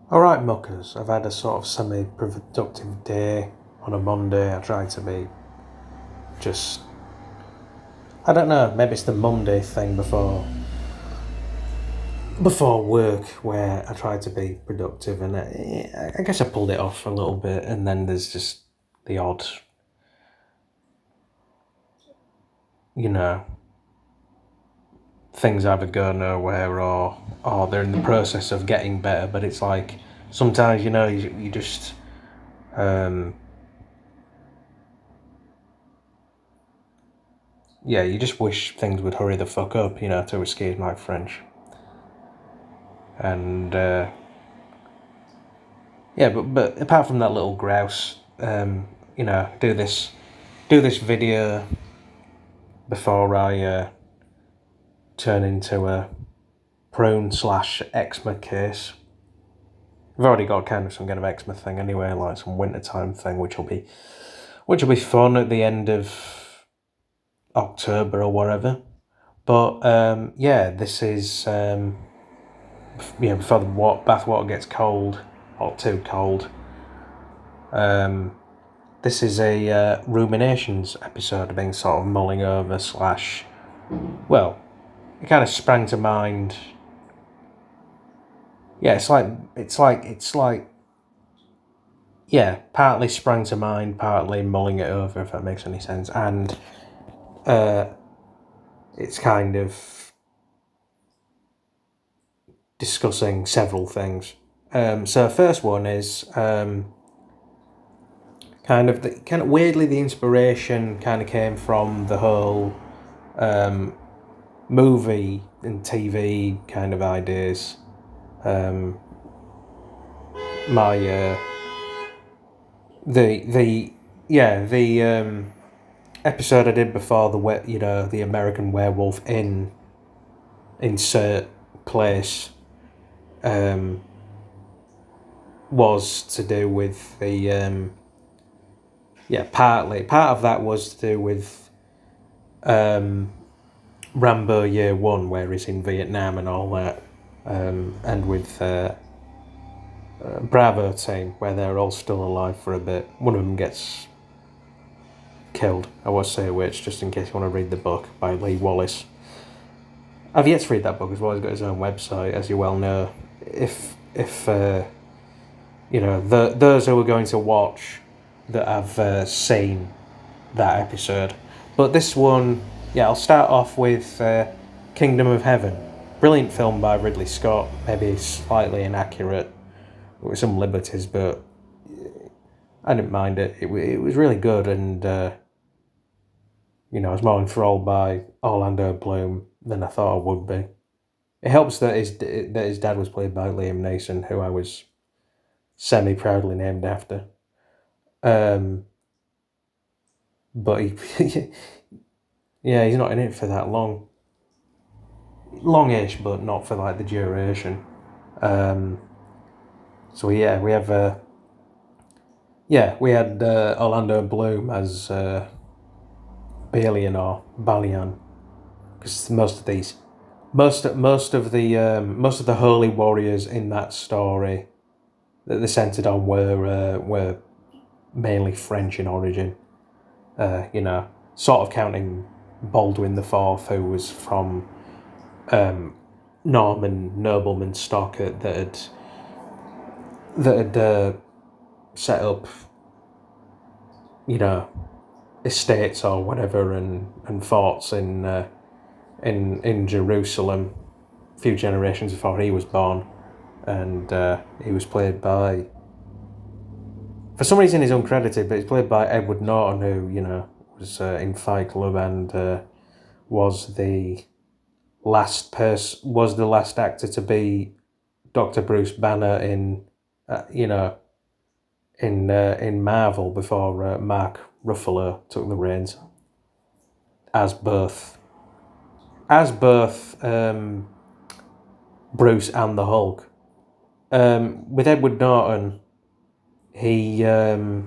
Alright, muckers, I've had a sort of semi-productive day on a Monday. I try to be just, I don't know, maybe it's the Monday thing before work where I try to be productive, and I guess I pulled it off a little bit, and then there's just the odd, you know, things either go nowhere or they're in the process of getting better, but it's like sometimes, you just, you just wish things would hurry the fuck up, to excuse my French. And but apart from that little grouse, do this video before I turn into a prune/eczema case. I've already got kind of some kind of eczema thing anyway, like some wintertime thing, which will be fun at the end of October or whatever. But this is before the bathwater gets cold or too cold. This is a Ruminations episode. I've been sort of mulling over it kind of sprang to mind. Yeah, partly sprang to mind, partly mulling it over, if that makes any sense. And it's kind of discussing several things. So first one is kind of weirdly the inspiration kind of came from the whole movie and TV kind of ideas. The episode I did before, the American Werewolf in insert place, was to do with the part of that was to do with Rambo Year One, where he's in Vietnam and all that, and with Bravo team, where they're all still alive for a bit. One of them gets killed. I won't say which, just in case you want to read the book by Lee Wallace. I've yet to read that book as well. He's got his own website, as you well know. If those who are going to watch that have seen that episode. But this one, I'll start off with Kingdom of Heaven. Brilliant film by Ridley Scott, maybe slightly inaccurate with some liberties, but I didn't mind it. It was really good, and I was more enthralled by Orlando Bloom than I thought I would be. It helps that his dad was played by Liam Neeson, who I was semi-proudly named after. But he, he's not in it for that long. Longish, but not for like the duration. We had Orlando Bloom as Balian or Balian, because most of the holy warriors in that story that they centered on were mainly French in origin. Sort of counting Baldwin the Fourth, who was from Norman nobleman stock that had set up, estates or whatever and forts in Jerusalem a few generations before he was born, and he was played by, for some reason he's uncredited, but he's played by Edward Norton, who was in Fight Club and was the last actor to be Dr. Bruce Banner in Marvel before Mark Ruffalo took the reins as both Bruce and the Hulk. With Edward Norton, he I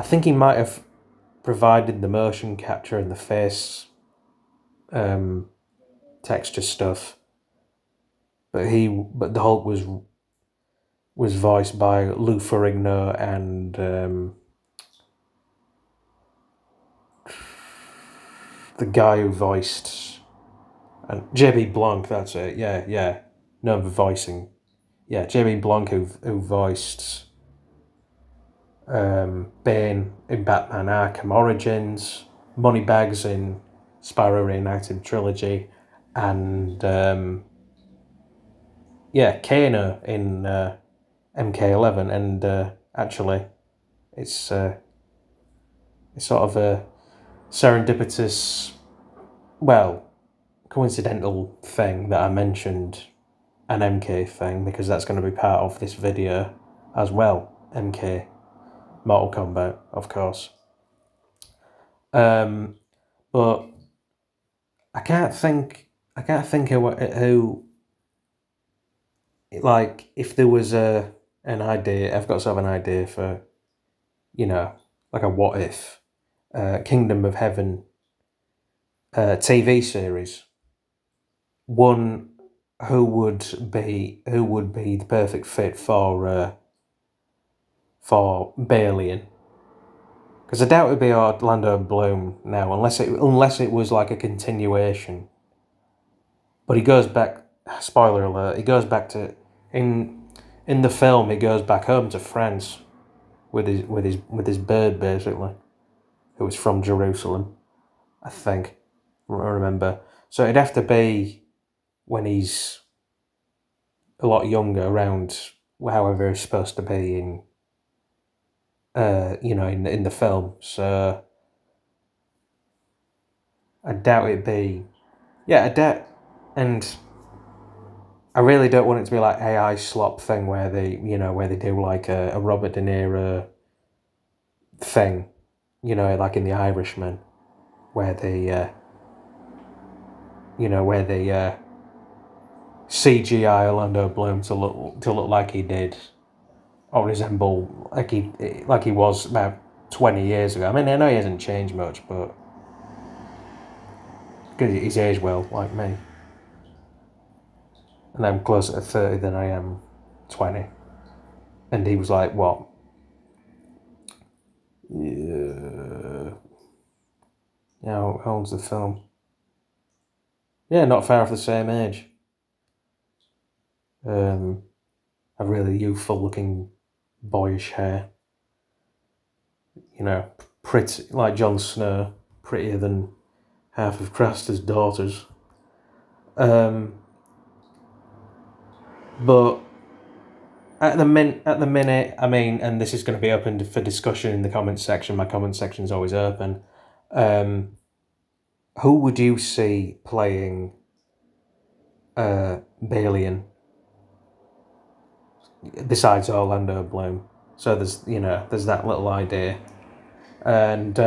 think he might have provided the motion capture and the face texture stuff, but the Hulk was was voiced by Lou Ferrigno and the guy who voiced and JB Blanc. That's it. Yeah. No, the voicing. Yeah, JB Blanc who voiced Bane in Batman Arkham Origins, Moneybags in Spyro Reignited Trilogy, and Kano in MK11. And actually, it's sort of a serendipitous, well, coincidental thing that I mentioned an MK thing, because that's going to be part of this video as well. MK, Mortal Kombat, of course. But I can't think of who, like, if there was an idea. I've got sort of an idea for, like a what if Kingdom of Heaven TV series. One, who would be the perfect fit for Balian? Because I doubt it'd be Orlando Bloom now, unless it was like a continuation. But he goes back. Spoiler alert! He goes back to in the film. He goes back home to France with his bird, basically, who was from Jerusalem, I think. I remember. So it'd have to be when he's a lot younger, around however he's supposed to be in in the film. So I doubt it'd be. Yeah, I doubt. And I really don't want it to be like AI slop thing where they do like a Robert De Niro thing, like in The Irishman, where they CGI Orlando Bloom to look like he did, or resemble like he was about 20 years ago. I mean, I know he hasn't changed much, but because he's aged well, like me, and I'm closer to 30 than I am 20, and he was like what? Yeah, how old's the film? Yeah, not far off the same age. A really youthful looking boyish hair. Pretty like Jon Snow, prettier than half of Craster's daughters. But at the minute, I mean, and this is going to be open for discussion in the comments section. My comment section is always open. Who would you see playing Balian besides Orlando Bloom? So there's that little idea, and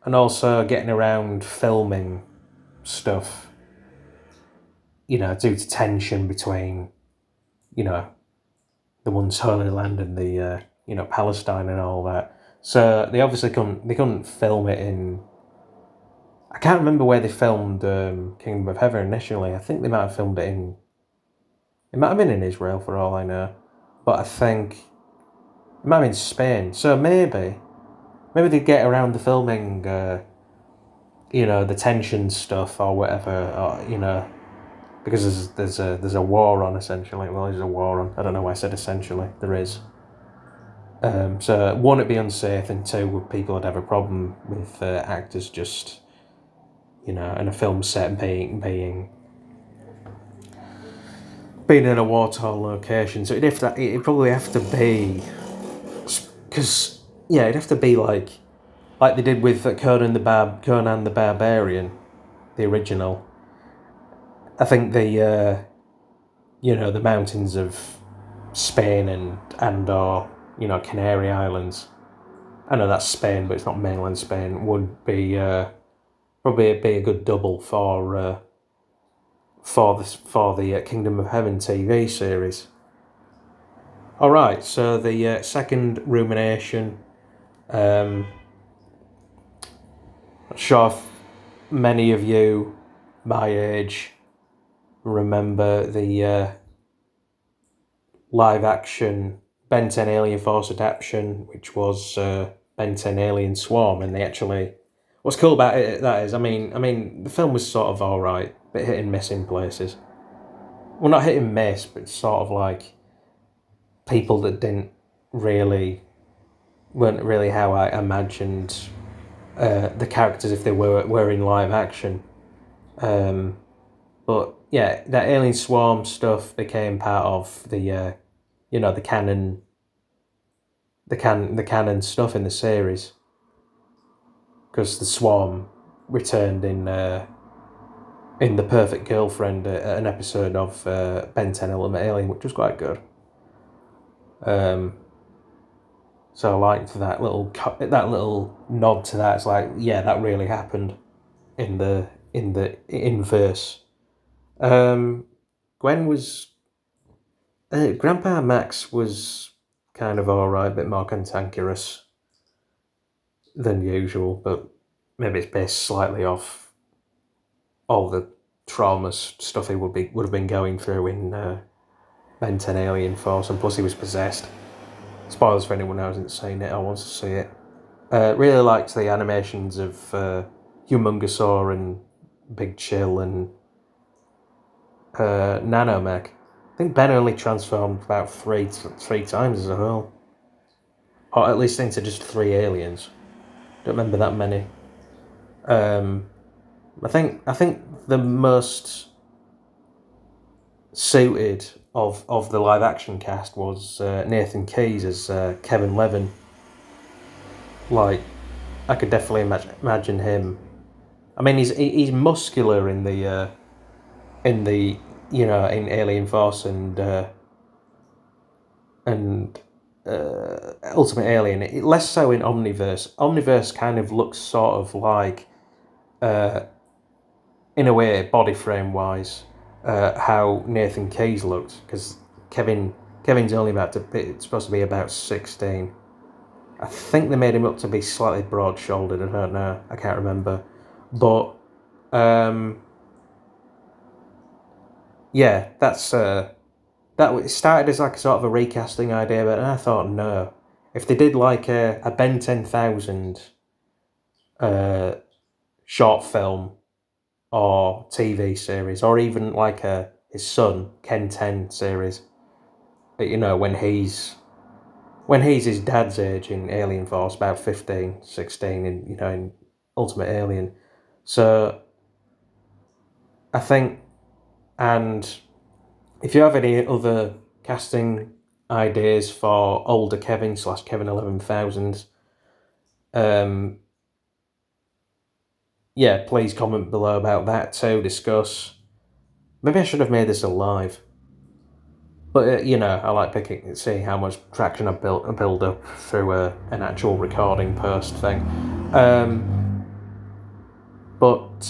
also getting around filming stuff, due to tension between, the one's Holy Land and the Palestine and all that. So they obviously couldn't film it in. I can't remember where they filmed Kingdom of Heaven initially. I think they might have filmed it in. It might have been in Israel for all I know, but I think it might have been Spain. So maybe they get around the filming, the tension stuff or whatever, or because there's a war on, essentially. Well, there's a war on. I don't know why I said essentially. There is. So one, it'd be unsafe, and two, people would have a problem with actors just, in a film set being in a war-torn location. So it'd probably have to be, because it'd have to be like they did with Conan the Barbarian, the original. I think the the mountains of Spain and or Canary Islands. I know that's Spain, but it's not mainland Spain. Would be probably be a good double for the Kingdom of Heaven TV series. All right, so the second rumination. Not sure if many of you my age remember the live action Ben 10 Alien Force adaptation, which was Ben 10 Alien Swarm, and they actually. What's cool about it that is, the film was sort of all right, but hit and miss in places. Well, not hit and miss, but sort of like people that weren't really how I imagined the characters if they were in live action. But yeah, that Alien Swarm stuff became part of the the canon, the canon stuff in the series, because the Swarm returned in the Perfect Girlfriend, an episode of Ben 10 Ultimate Alien, which was quite good. So I liked that little nod to that. It's like, yeah, that really happened in the inverse. Gwen was Grandpa Max was kind of alright, a bit more cantankerous than usual, but maybe it's based slightly off all the traumas stuff he would have been going through in Ben 10 Alien Force, and plus he was possessed. Spoilers for anyone who hasn't seen it or wants to see it. Really liked the animations of Humongousaur and Big Chill and Nanomech. I think Ben only transformed about three times as a whole, or at least into just 3 aliens. Don't remember that many. I think the most suited of the live action cast was Nathan Keyes as Kevin Levin. Like, I could definitely imagine him. I mean, he's muscular in the in Alien Force and Ultimate Alien. Less so in Omniverse. Omniverse kind of looks sort of like, in a way, body frame wise, how Nathan Keyes looked, because Kevin's only supposed to be about 16. I think they made him up to be slightly broad-shouldered. I don't know. I can't remember, but yeah, that started as like a sort of a recasting idea, but I thought, no, if they did like a Ben 10,000 short film or TV series, or even like his son Ken 10 series, when he's his dad's age in Alien Force, about 15, 16 in Ultimate Alien. So I think, and if you have any other casting ideas for older Kevin / Kevin 11,000, yeah, please comment below about that too. Discuss. Maybe I should have made this a live, but I like seeing how much traction I build up through an actual recording post thing. But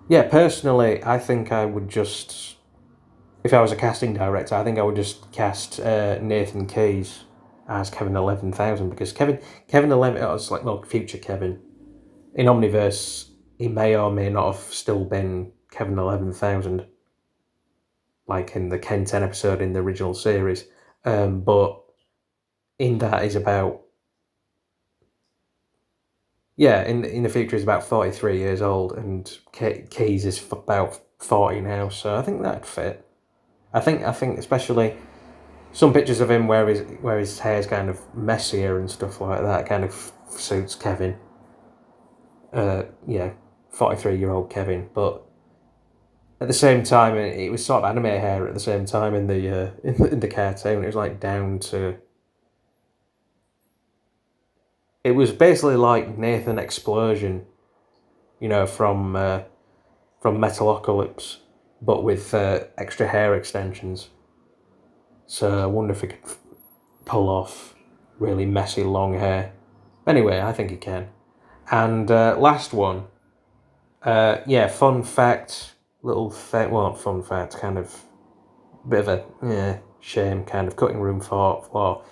yeah, personally, I think I would just, if I was a casting director, I think I would just cast Nathan Keyes as Kevin 11,000, because Kevin 11, it's like, well, future Kevin in Omniverse, he may or may not have still been Kevin 11,000, like in the Ken 10 episode in the original series. But in that is about, yeah, in the future he's about 43 years old, and Keyes is about 40 now, so I think that'd fit. I think especially some pictures of him where his hair's kind of messier and stuff like that kind of suits Kevin. Yeah, 43-year-old Kevin, but at the same time, it was sort of anime hair at the same time in the in the cartoon. It was like down to. It was basically like Nathan Explosion, from Metalocalypse, but with extra hair extensions. So I wonder if he could pull off really messy long hair. Anyway, I think he can. And last one, yeah, fun fact, fun fact, kind of bit of a shame, kind of cutting room floor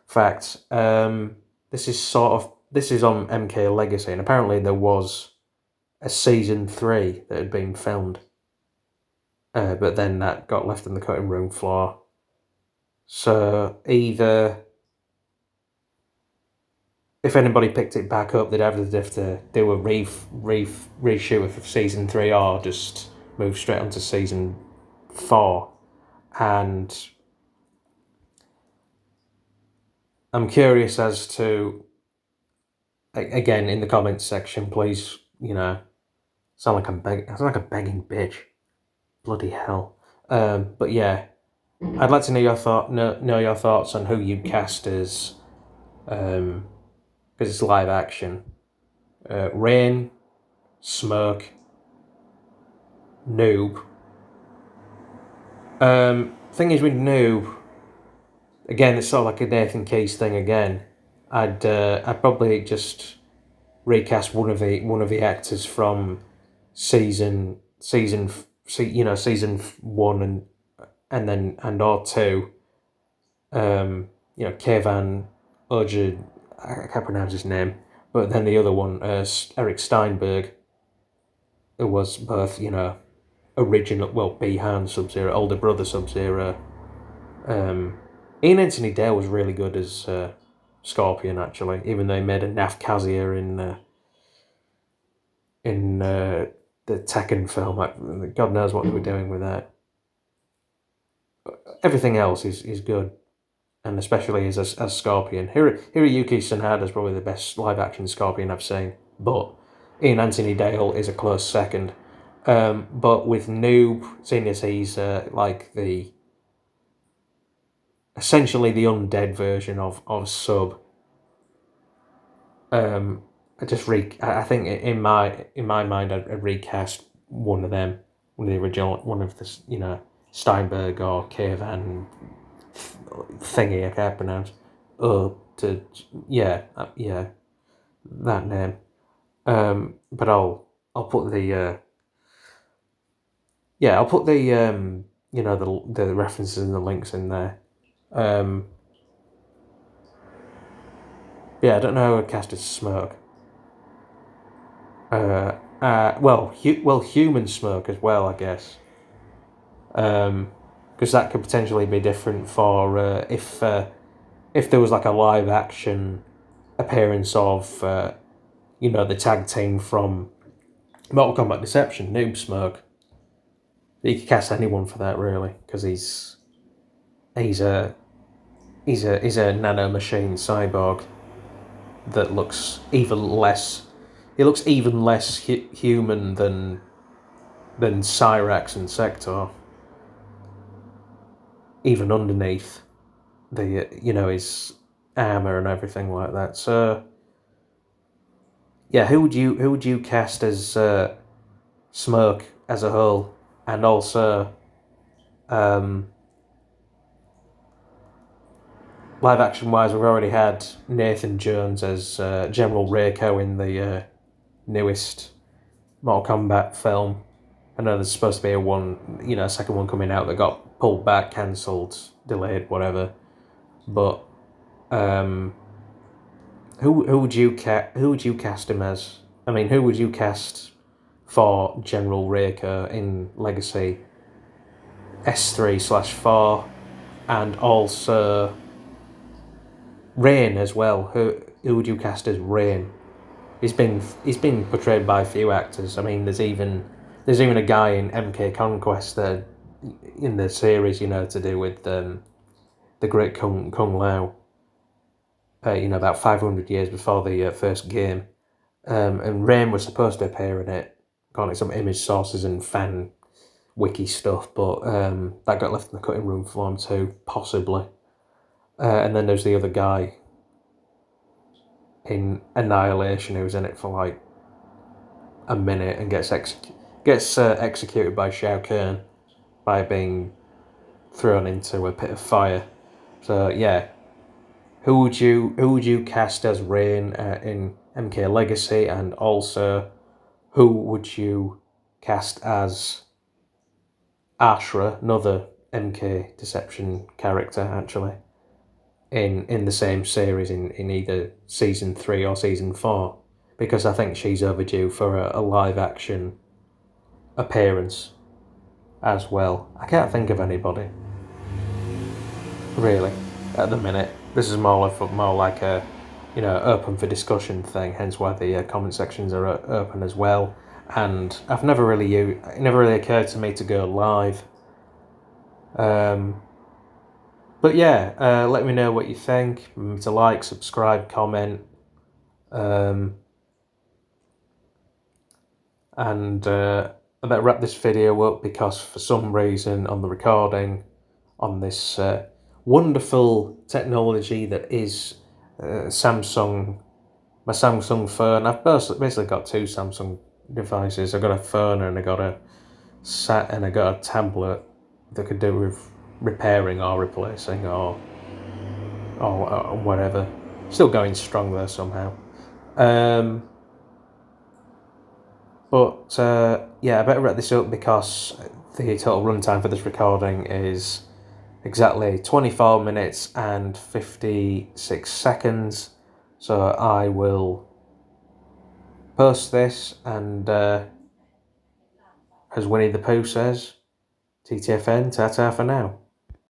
fact. This is on MK Legacy, and apparently there was a season 3 that had been filmed, but then that got left in the cutting room floor So either if anybody picked it back up, they'd either have to do a reshoot of season 3 or just move straight onto season 4. And I'm curious as to, again, in the comments section, please, sound like I sound like a begging bitch. Bloody hell. But yeah, I'd like to know your thoughts on who you cast as, because it's live action. Rain, Smirk, Noob. Thing is with Noob, again, it's sort of like a Nathan Case thing again. I'd probably just recast one of the actors from season 1 and or 2. Kevan Oja, I can't pronounce his name, but then the other one, Eric Steinberg, who was both original, Behan Sub-Zero, older brother Sub-Zero. Ian Anthony Dale was really good as Scorpion, actually, even though he made a naff Kazia in the Tekken film. God knows what they were doing with that. Everything else is good, and especially as Scorpion. Hiroyuki Sanada is probably the best live action Scorpion I've seen, but Ian Anthony Dale is a close second. But with Noob, seeing as he's essentially the undead version of Sub, I think in my mind I'd recast one of them, one of the original, one of the Steinberg or Kevan thingy I can't pronounce. That name. But I'll put the references and the links in there. I don't know how to cast as Smirk. Human Smirk as well, I guess. Because that could potentially be different for if there was like a live action appearance of the tag team from Mortal Kombat Deception, Noob Smirk. You could cast anyone for that really, because he's a nano machine cyborg that looks even less. He looks even less human than Cyrax and Sector. Even underneath the his armor and everything like that. So yeah, who would you cast as Smirk as a whole, and also live action wise, we've already had Nathan Jones as General Reiko in the newest Mortal Kombat film. I know there's supposed to be a second one coming out that got pulled back, cancelled, delayed, whatever. But who would you cast him as? I mean, who would you cast for General Reiko in Legacy S3/4, and also Rain as well? Who would you cast as Rain? He's been portrayed by a few actors. I mean, there's even a guy in MK Conquest that in the series, to do with the great Kung Lao. About 500 years before the first game, and Rain was supposed to appear in it, according to some image sources and fan wiki stuff, but that got left in the cutting room floor too, possibly. And then there's the other guy in Annihilation who's in it for like a minute and gets executed by Shao Kahn by being thrown into a pit of fire. So yeah, who would you cast as Rain in MK Legacy, and also who would you cast as Ashra, another MK Deception character actually, in the same series in either season 3 or season 4, because I think she's overdue for a live action appearance as well. I can't think of anybody. really, at the minute. This is more like a, open for discussion thing. Hence why the comment sections are open as well. And it never really occurred to me to go live. But yeah, let me know what you think. Remember to like, subscribe, comment, and I better wrap this video up because for some reason on the recording on this wonderful technology that is Samsung, my Samsung phone. I've basically got two Samsung devices. I got a phone and I got a tablet that could do with repairing or replacing or whatever. Still going strong there somehow. But yeah, I better wrap this up because the total runtime for this recording is exactly 24 minutes and 56 seconds. So I will post this, and as Winnie the Pooh says, TTFN, ta-ta for now.